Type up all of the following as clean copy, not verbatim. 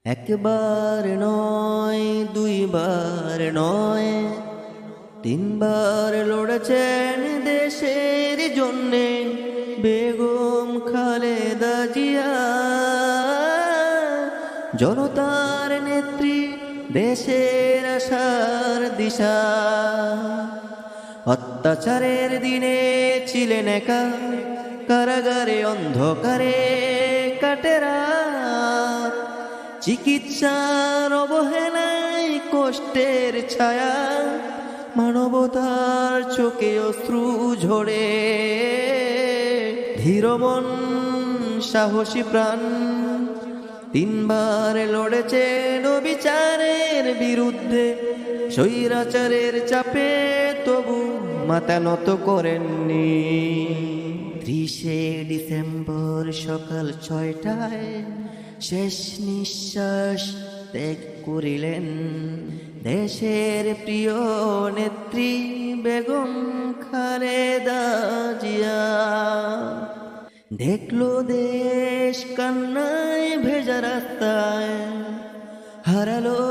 একবার নয়, দুইবার নয়, তিনবার লড়েছেন দেশের জন্যে বেগম খালেদা জিয়া। জনতার নেত্রী, দেশের আশার দিশা। অত্যাচারের দিনে ছিলেন একা, কারাগারে অন্ধকারে কাটে রাত। চিকিৎসার অবহেলায় কষ্টের ছায়া, মানবতার চোখে অশ্রু ঝরে। ধীর মন, সাহসী প্রাণ, তিনবার লড়েছেন বিচারের বিরুদ্ধে। স্বৈরাচারের চাপে তবু মাথা নত করেননি। 30শে ডিসেম্বর সকাল 6টায় শেষ নিঃশ্বাস ত্যাগ করিলেন দেশের প্রিয় নেত্রী বেগম খালেদা জিয়া। দেখলো দেশ কান্নায় ভেজা রাস্তায়, হারালো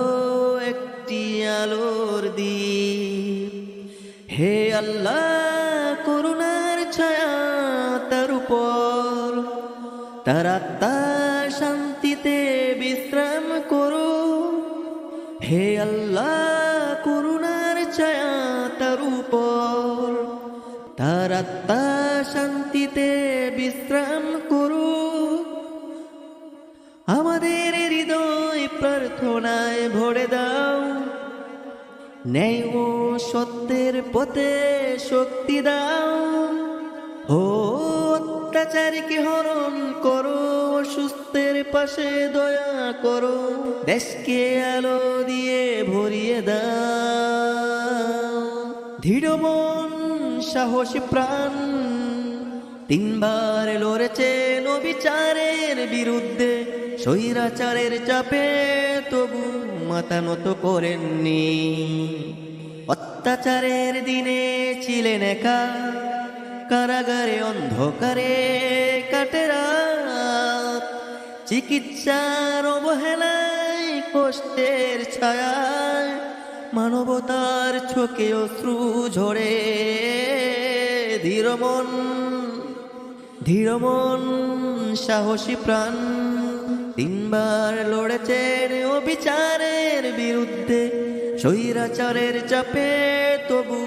একটি আলোর দ্বীপ। হে আল্লাহ, করুণার ছায়া তার উপর, তার আত্মা শান্তিতে বিশ্রাম করো। হে আল্লাহ, করুণার ছায়া তার উপর, তার আত্মা শান্তিতে বিশ্রাম করো। আমাদের হৃদয় প্রার্থনায় ভরে দাও, ন্যায় ও সত্যের পথে শক্তি দাও। ও অত্যাচারীকে হরণ করো, সুস্থের পাশে দয়া করো। দেশকে আলো দিয়ে ভরিয়ে দাও। দৃঢ় মন, সাহসী প্রাণ, তিনবার লড়েছেন বিচারের বিরুদ্ধে। স্বৈরাচারের চাপে তবু মাথা নত করেননি। অত্যাচারের দিনে ছিলেন একা, কারাগারে অন্ধকারে কাটে রাত। চিকিৎসার অবহেলায় কষ্টের ছায়ায়, মানবতার চোখে অশ্রু ঝরে। ধীর মন, সাহসী প্রাণ, তিনবার লড়েছেন বিচারের বিরুদ্ধে। স্বৈরাচারের চাপে তবু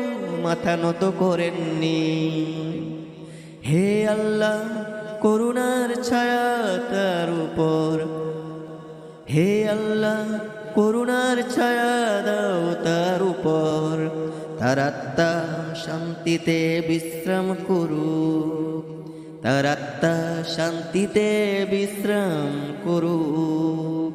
মাথা নত করেননি। হে আল্লাহ, করুণার ছায়া তার উপর। হে আল্লাহ, করুণার ছায়া দাও তার উপর, তার আত্মা শান্তিতে বিশ্রাম করুক, তার আত্মা শান্তিতে বিশ্রাম করুক।